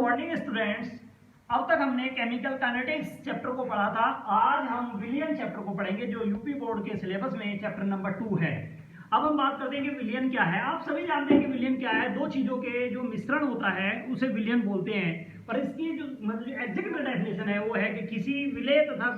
Morning students. अब तक हमने केमिकल काइनेटिक्स चैप्टर को पढ़ा था। आज हम विलियन चैप्टर को पढ़ेंगे जो यूपी बोर्ड के सिलेबस में चैप्टर नंबर 2 है। अब हम बात करते हैं कि विलियन क्या है। आप सभी जानते हैं कि विलियन क्या है। दो चीजों के जो मिश्रण होता है उसे विलियन बोलते हैं। पर इसकी जो मतलब एग्जैक्ट डेफिनेशन है वो है कि किसी विलेय तथा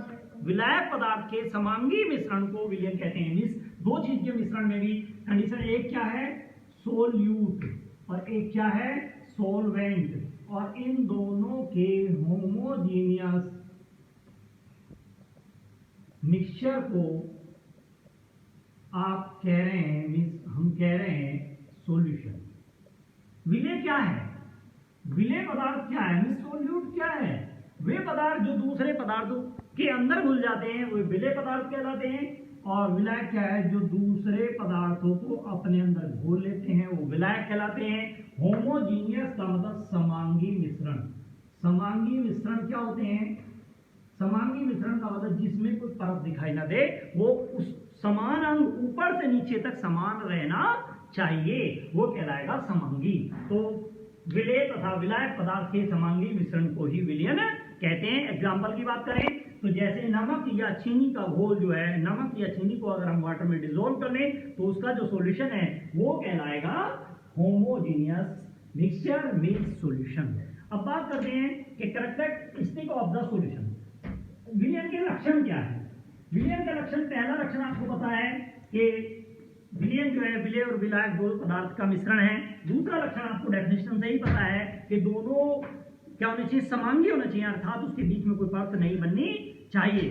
विलायक पदार्थ के समांगी मिश्रण को विलियन कहते हैं। इस दो चीज के मिश्रण में भी कंडीशन एक क्या है, सोल्यूट, और एक क्या है, सोलवेंट। और इन दोनों के होमोजीनियस मिक्सचर को आप कह रहे हैं, मींस हम कह रहे हैं सॉल्यूशन। विलेय क्या है, विलेय पदार्थ क्या है, मींस सोल्यूट क्या है। वे पदार्थ जो दूसरे पदार्थों के अंदर घुल जाते हैं वे विलेय पदार्थ कहलाते हैं। और विलायक क्या है, जो दूसरे पदार्थों को अपने अंदर घोल लेते हैं वो विलायक कहलाते हैं। होमोजीनियस का मतलब समांगी मिश्रण। समांगी मिश्रण क्या होते हैं, समांगी मिश्रण का मतलब जिसमें कोई परत दिखाई ना दे, वो उस समान अंग ऊपर से नीचे तक समान रहना चाहिए, वो कहलाएगा समांगी। तो विलेय तथा विलायक पदार्थ के समांगी मिश्रण को ही विलियन कहते हैं। एग्जाम्पल की बात करें तो जैसे नमक या चीनी का घोल जो है, नमक या चीनी को अगर हम वाटर में डिसॉल्व कर लें तो उसका जो सॉल्यूशन है वो कहलाएगा होमोजीनियस मिक्सचर मींस सॉल्यूशन। अब बात करते हैं कि कैरेक्टरिस्टिक ऑफ द सॉल्यूशन। विलियन के लक्षण क्या है। विलियन का लक्षण, पहला लक्षण आपको पता है कि विलियन जो है विलेय और विलायक दो पदार्थ का मिश्रण है। दूसरा लक्षण आपको डेफिनेशन से ही पता है कि दोनों क्या होने चाहिए, समांगी होना चाहिए, अर्थात उसके बीच में कोई परत नहीं बननी चाहिए।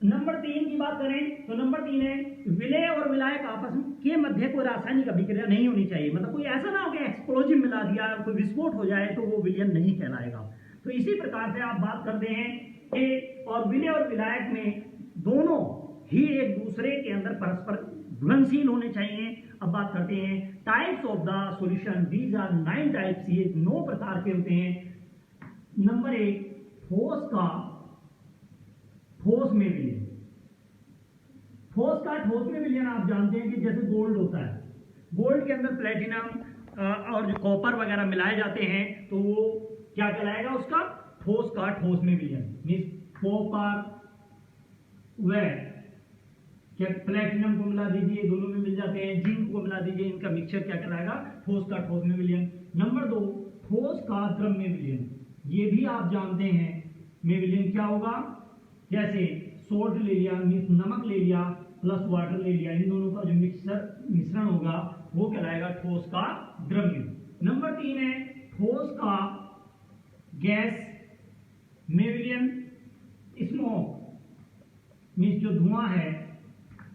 नंबर 3 की बात करें तो नंबर 3 है विलेय और विलायक आपस के मध्य कोई रासायनिक अभिक्रिया नहीं होनी चाहिए। मतलब कोई ऐसा ना हो कि एक्सप्लोजिव मिला दिया, कोई विस्फोट हो जाए तो वो विलियन नहीं कहलाएगा। तो इसी प्रकार से आप बात करते हैं कि और विलेय और विलायक में दोनों ही एक दूसरे के अंदर परस्पर घुलनशील होने चाहिए। अब बात करते हैं types of the solution. These are 9 types, ये 9 प्रकार के होते हैं। नंबर 1 ठोस का ठोस में विलयन। ठोस का ठोस में विलयन आप जानते हैं कि जैसे गोल्ड होता है, गोल्ड के अंदर प्लेटिनम और जो कॉपर वगैरह मिलाए जाते हैं तो वो क्या कहलाएगा, उसका ठोस का ठोस में विलयन। मींस कॉपर व क्या प्लेटिनम को मिला दीजिए, दोनों में मिल जाते हैं, जिंक को मिला दीजिए, इनका मिक्सचर क्या कहलाएगा, ठोस का ठोस में विलयन। नंबर 2 ठोस का द्रव में विलयन। ये भी आप जानते हैं में विलयन क्या होगा, जैसे सोल्ट ले लिया, मींस नमक ले लिया प्लस वाटर ले लिया, इन दोनों का जो मिश्रण होगा वो कहलाएगा ठोस का द्रव्य। नंबर 3 है ठोस का गैस में विलयन। स्मोक मींस जो धुआं है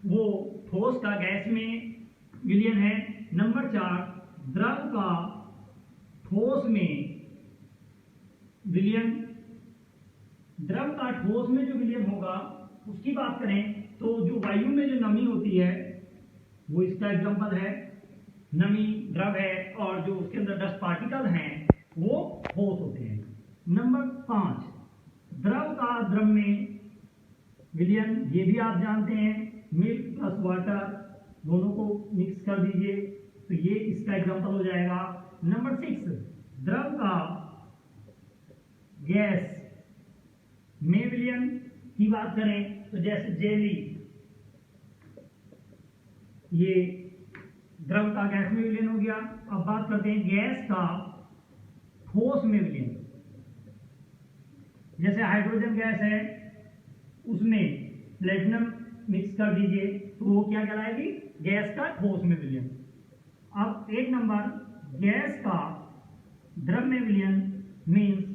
वो ठोस का गैस में विलयन है। नंबर 4 द्रव का ठोस में विलयन। द्रव का ठोस में जो विलयन होगा उसकी बात करें तो जो वायु में जो नमी होती है वो इसका एग्जांपल है, नमी द्रव है और जो उसके अंदर डस्ट पार्टिकल हैं वो ठोस होते हैं। नंबर 5 द्रव का द्रव में विलयन। ये भी आप जानते हैं, मिल्क प्लस वाटर दोनों को मिक्स कर दीजिए तो ये इसका एग्जांपल हो जाएगा। नंबर 6 द्रव का गैस में विलयन की बात करें तो जैसे जेली, ये द्रव का गैस में विलयन हो गया। अब बात करते हैं गैस का ठोस में विलयन। जैसे हाइड्रोजन गैस है उसमें प्लेटिनम मिक्स कर दीजिए तो वो क्या कहलाएगी, गैस का ठोस में विलयन। अब 1 नंबर गैस का द्रव में विलयन मींस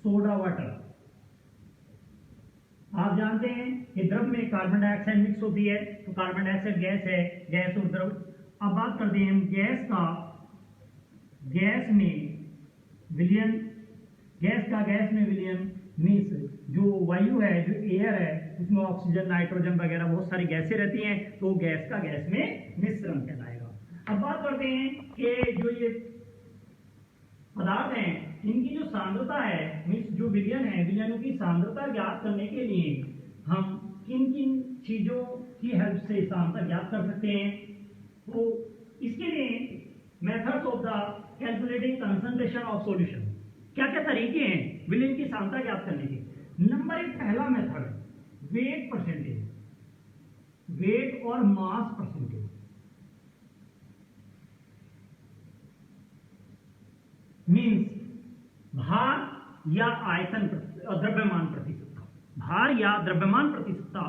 सोडा वाटर। आप जानते हैं कि द्रव में कार्बन डाइऑक्साइड मिक्स होती है तो कार्बन डाइऑक्साइड गैस है, गैस और द्रव। अब बात करते हैं गैस का गैस में विलयन। गैस का गैस में विलयन मींस जो वायु है, जो एयर है, उसमें ऑक्सीजन नाइट्रोजन वगैरह बहुत सारी गैसें रहती हैं तो गैस का गैस में मिश्रण कहलाएगा। अब बात करते हैं कि जो ये पदार्थ हैं इनकी जो सांद्रता है, मींस जो विलयन है, विलयनों की सांद्रता ज्ञात करने के लिए हम किन किन चीजों की हेल्प से सांद्रता ज्ञात कर सकते हैं। तो इसके लिए methods of the calculating concentration of solution. क्या क्या तरीके हैं विलेन की सांद्रता ज्ञात करने के? नंबर एक, पहला मेथड है वेट परसेंटेज, वेट और मास परसेंटेज। मीन्स भार या आयतन द्रव्यमान प्रतिशतता। भार या द्रव्यमान प्रतिशतता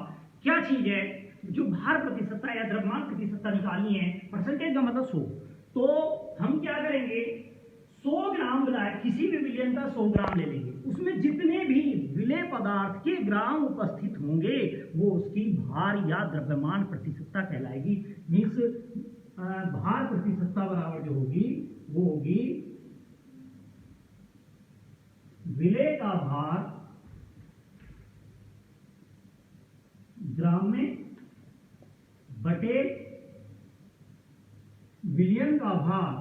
क्या चीज है? जो भार प्रतिशतता या द्रव्यमान प्रतिशतता निकालनी है, परसेंटेज का मतलब 100, तो हम क्या करेंगे, 100 ग्राम विलायक, किसी भी विलयन का 100 ग्राम ले लेंगे, उसमें जितने भी विलेय पदार्थ के ग्राम उपस्थित होंगे वो उसकी भार या द्रव्यमान प्रतिशतता कहलाएगी। मीन्स भार प्रतिशतता बराबर जो होगी वो होगी विलेय का भार ग्राम में बटे विलयन का भार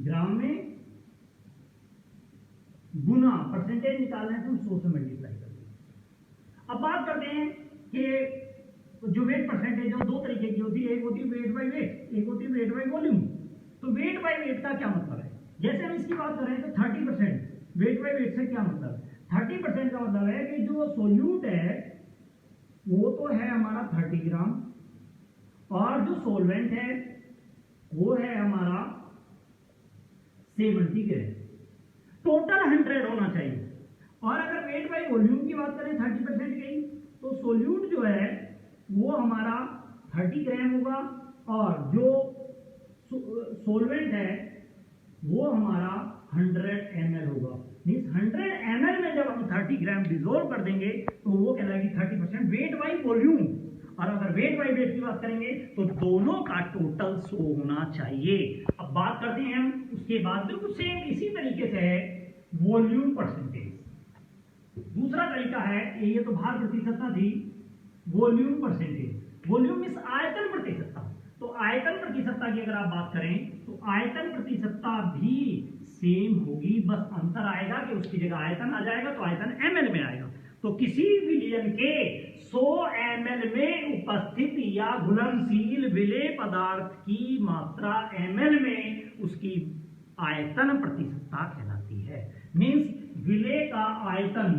ग्राम में गुना, परसेंटेज निकालना है तो हम 100 से मल्टीप्लाई कर देंगे। अब बात करते हैं कि जो वेट परसेंटेज है दो तरीके की होती है, एक होती है वेट बाय वेट, एक होती है वेट बाय वॉल्यूम। तो वेट बाय वेट का क्या मतलब है? जैसे हम इसकी बात कर रहे हैं तो 30% वेट बाय वेट से क्या मतलब है? 30% का मतलब है कि जो सोल्यूट है वो तो है हमारा 30 ग्राम और जो सोलवेंट है वो है हमारा 70 ग्राम, टोटल 100 होना चाहिए। और अगर वेट बाय वॉल्यूम की बात करें 30% की, तो सोल्यूट जो है वो हमारा 30 ग्राम होगा और जो सोलवेंट है वो हमारा 100 ml होगा। मीन्स 100 ml में जब हम 30 ग्राम डिसॉल्व कर देंगे तो वो कहलाएगी 30% वेट बाय वॉल्यूम। और अगर वेट बाय वेट की बात करेंगे तो दोनों का टोटल 100 होना चाहिए। अब बात करते हैं हम उसके बाद बिल्कुल सेम इसी तरीके से है वॉल्यूम परसेंटेज। दूसरा तरीका है, ये तो भार प्रतिशतता थी, वॉल्यूम परसेंटेज। वॉल्यूम मीन्स आयतन प्रतिशतता। तो आयतन प्रतिशतता की अगर आप बात करें तो आयतन प्रतिशतता भी सेम होगी, बस अंतर आएगा कि उसकी जगह आयतन आ जाएगा तो आयतन ml में आएगा। तो किसी विलयन के 100 ml में उपस्थित या घुलनशील विलेय पदार्थ की मात्रा ml में उसकी आयतन प्रतिशतता कहलाती है। मीन्स विलेय का आयतन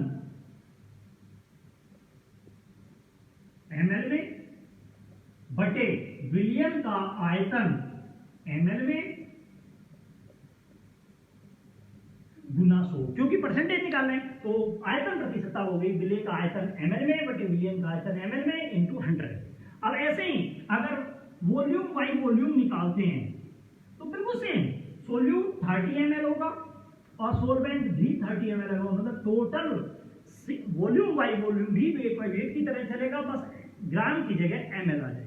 ml में बटे विलयन का आयतन ml में गुना 100, क्योंकि परसेंटेज निकालना है तो आयतन प्रतिशतता हो गई विलेय का आयतन ml में बटे विलयन का आयतन ml में इंटू 100। अब ऐसे ही अगर वॉल्यूम बाई वॉल्यूम निकालते हैं तो बिल्कुल सेम, सोल्यूट 30 ml होगा और सोलवेंट भी 30 ml होगा, मतलब टोटल वॉल्यूम बाई वॉल्यूम भी वेट बाई वेट की तरह चलेगा, बस ग्राम की जगह ml आ जाएंगे।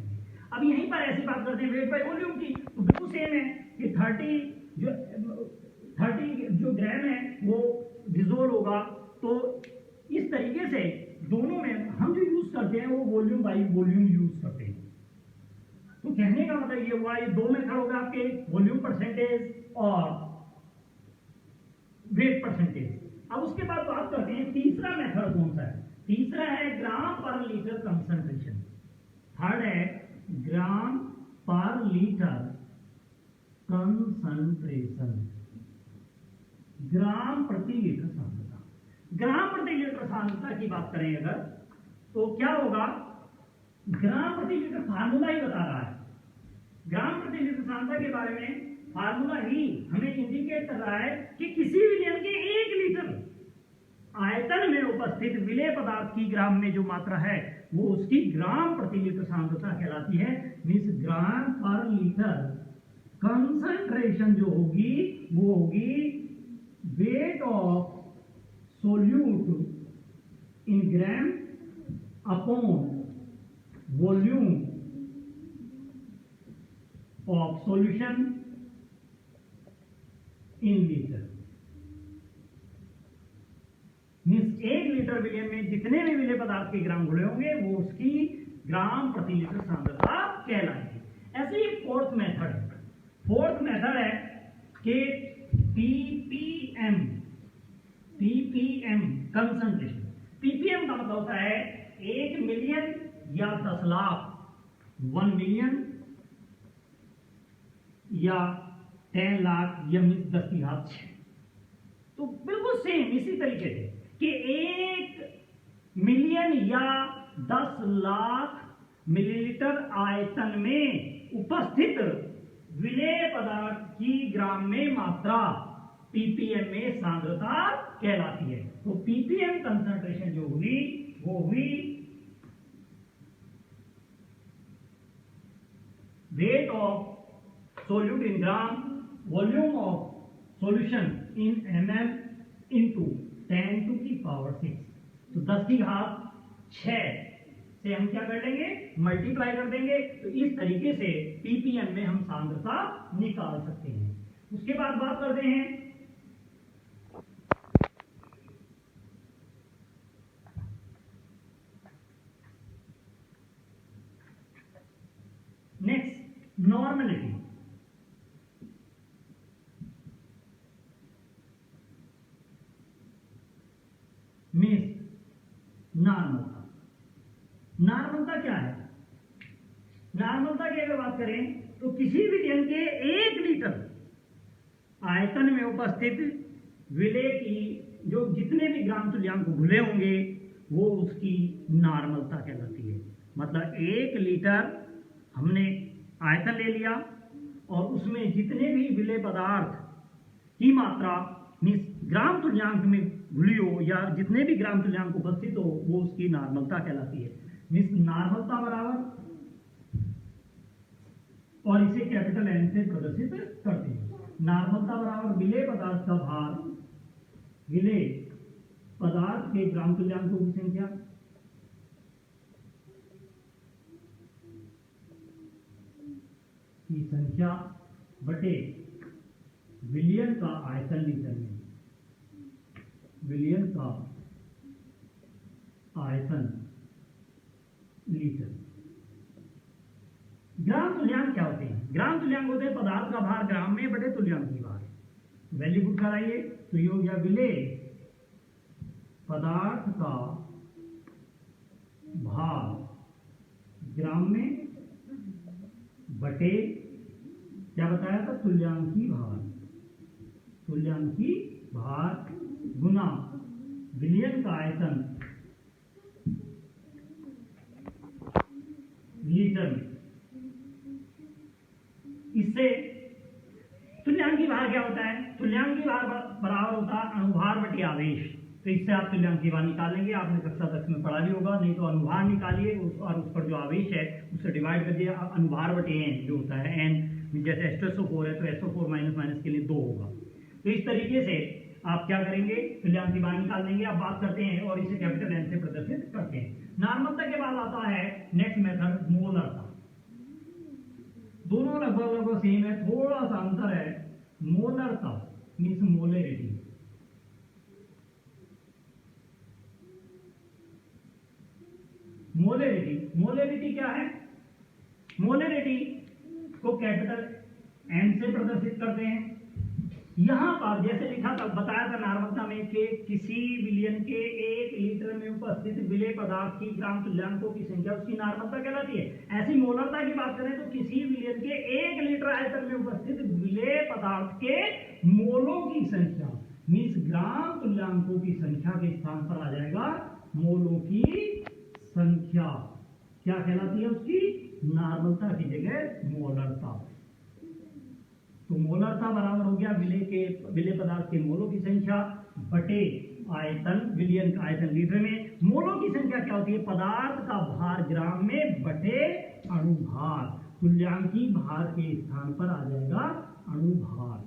अब यहीं पर ऐसी बात करते हैं वेट बाई वॉल्यूम की, तो बिल्कुल सेम है कि 30 जो ग्राम है वो डिसॉल्व होगा। तो इस तरीके से दोनों में हम जो यूज करते हैं वो वॉल्यूम बाई वॉल्यूम यूज करते हैं। तो कहने का मतलब ये हुआ, ये दो मेथड हो गए आपके, वॉल्यूम परसेंटेज और वेट परसेंटेज। अब उसके बाद बात करते हैं तीसरा मेथड कौन सा है? तीसरा है ग्राम पर लीटर कंसंट्रेशन। थर्ड है ग्राम पर लीटर कंसंट्रेशन, ग्राम प्रति लीटर सांद्रता। ग्राम प्रति लीटर सांद्रता की बात करें अगर तो क्या होगा, ग्राम प्रति लीटर फार्मूला ही बता रहा है। ग्राम प्रति लीटर सांद्रता के बारे में फार्मूला ही हमें इंडिकेट कर रहा है कि किसी विलयन के 1 लीटर आयतन में उपस्थित विलेय पदार्थ की ग्राम में जो मात्रा है वो उसकी ग्राम प्रति लीटर सांद्रता कहलाती है। मीन्स ग्राम पर लीटर कंसंट्रेशन जो होगी वो होगी weight of solute in gram upon volume of solution in litre. Means 1 litre विलयन में जितने भी विलेय पदार्थ के ग्राम घुले होंगे वो उसकी ग्राम प्रति लीटर सांद्रता कहलाएगी। ऐसे ही फोर्थ मेथड है। फोर्थ मेथड है कि पीपीएम कंसंट्रेशन। पीपीएम का मतलब होता है 1 मिलियन या 10 लाख, 1 मिलियन या 10 लाख या मीन्स 10⁶। तो बिल्कुल सेम इसी तरीके से कि 1 मिलियन या 10 लाख मिलीलीटर आयतन में उपस्थित विलेय पदार्थ की ग्राम में मात्रा पीपीएम में सांद्रता कहलाती है। तो पीपीएम कंसंट्रेशन जो हुई वो हुई rate of solute in gram, volume of solution in ml into 10⁶। तो 10⁶ से हम क्या कर लेंगे, मल्टीप्लाई कर देंगे। तो इस तरीके से पीपीएम में हम सांद्रता निकाल सकते हैं। उसके बाद बात करते हैं नेक्स्ट, नॉर्मलिटी। मीन्स नॉर्मलता। नॉर्मलता क्या है? नॉर्मलता की अगर बात करें तो किसी विलयन के 1 लीटर आयतन में उपस्थित विलेय की जो जितने भी ग्राम तुल्यांक घुले होंगे वो उसकी नॉर्मलता कहलाती है। मतलब 1 लीटर हमने आयतन ले लिया और उसमें जितने भी विलेय पदार्थ की मात्रा मीन्स ग्राम तुल्यांक में घुली हो या जितने भी ग्राम तुल्यांक उपस्थित हो वो उसकी नॉर्मलता कहलाती है। मीन्स नॉर्मलता बराबर, और इसे कैपिटल एन से प्रदर्शित करते हैं। नॉर्मलता बराबर विलेय पदार्थ का भार, विलेय पदार्थ के ग्राम तुल्यांकों की संख्या बटे विलयन का आयतन लीटर में, विलयन का आयतन लीटर। ग्राम तुल्यांक क्या होते हैं? ग्राम तुल्यांक होते हैं पदार्थ का भार ग्राम में बटे तुल्यांक की भार। वैल्यू पुट कराइए तो ये हो गया विलेय पदार्थ का भार ग्राम में बटे क्या बताया था, तुल्यांकी भार, तुल्यांकी भार गुना विलयन का आयतन लीटर में। इससे तुल्यांकी भार क्या होता है? तुल्यांकी भार बराबर होता है अनुभार बटे आवेश। तो इससे आप तुल्यांकी भार निकालेंगे, आपने कक्षा 10 में पढ़ा भी होगा। नहीं तो अनुभार निकालिए और उस पर जो आवेश है उससे डिवाइड कर दिया। अनुभार बटे एन जो होता है, एन जैसे H2SO4 है तो SO4 माइनस माइनस के लिए 2 होगा। तो इस तरीके से आप क्या करेंगे, तुल्यांकी भार निकाल देंगे। आप बात करते हैं और इसे कैपिटल एन से प्रदर्शित करते हैं। नॉर्मलता के बाद आता है नेक्स्ट मेथड, मोलरता। दोनों लगभग सेम है, थोड़ा सा अंतर है। मोलरता मीन्स मोलेरिटी। मोलेरिटी क्या है? मोलेरिटी को कैपिटल एन से प्रदर्शित करते हैं। यहां पर जैसे लिखा था, बताया था नॉर्मलता में कि किसी विलयन के 1 लीटर में उपस्थित विलेय पदार्थ की ग्राम तुल्यांकों की संख्या उसकी नॉर्मलता कहलाती है। ऐसी मोलरता की बात करें तो किसी विलयन के 1 लीटर आयतन में उपस्थित विलेय पदार्थ के मोलों की संख्या मीन्स ग्राम तुल्यांकों की संख्या के स्थान पर आ जाएगा मोलों की संख्या। क्या कहलाती है उसकी? नॉर्मलता की जगह मोलरता। तो मोलरता बराबर हो गया विलेय पदार्थ के मोलों की संख्या बटे आयतन, विलयन का आयतन लीटर में। मोलों की संख्या क्या होती है? पदार्थ का भार ग्राम में बटे अणुभार। तुल्यांकी भार के स्थान पर आ जाएगा अणुभार।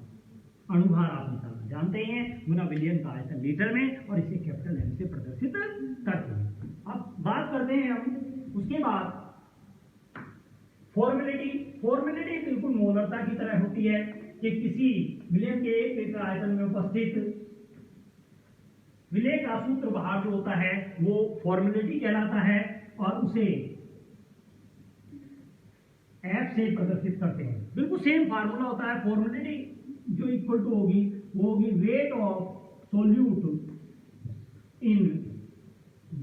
अणुभार आप निकालना जानते हैं, गुना विलयन का आयतन लीटर में, और इसे कैपिटल एन से प्रदर्शित करते हैं। अब बात करते हैं हम उसके बाद फॉर्मेलिटी बिल्कुल मोलरता की तरह होती है कि किसी विलयन के 1 लीटर आयतन में उपस्थित विलेय का सूत्र बाहर जो होता है वो फॉर्मेलिटी कहलाता है, और उसे एफ से प्रदर्शित करते हैं। बिल्कुल सेम फार्मूला होता है। फॉर्मेलिटी जो इक्वल टू होगी वो होगी rate of solute in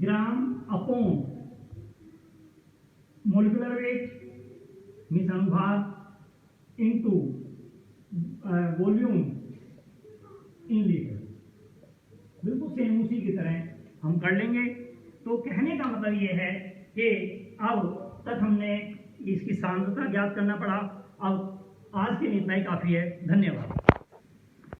gram upon molecular weight means अनुभार इनटू वॉल्यूम इन लीटर, बिल्कुल सेम उसी की तरह हम कर लेंगे। तो कहने का मतलब ये है कि अब तक हमने इसकी सांद्रता ज्ञात करना पड़ा। अब आज के लिए इतना ही काफ़ी है। धन्यवाद।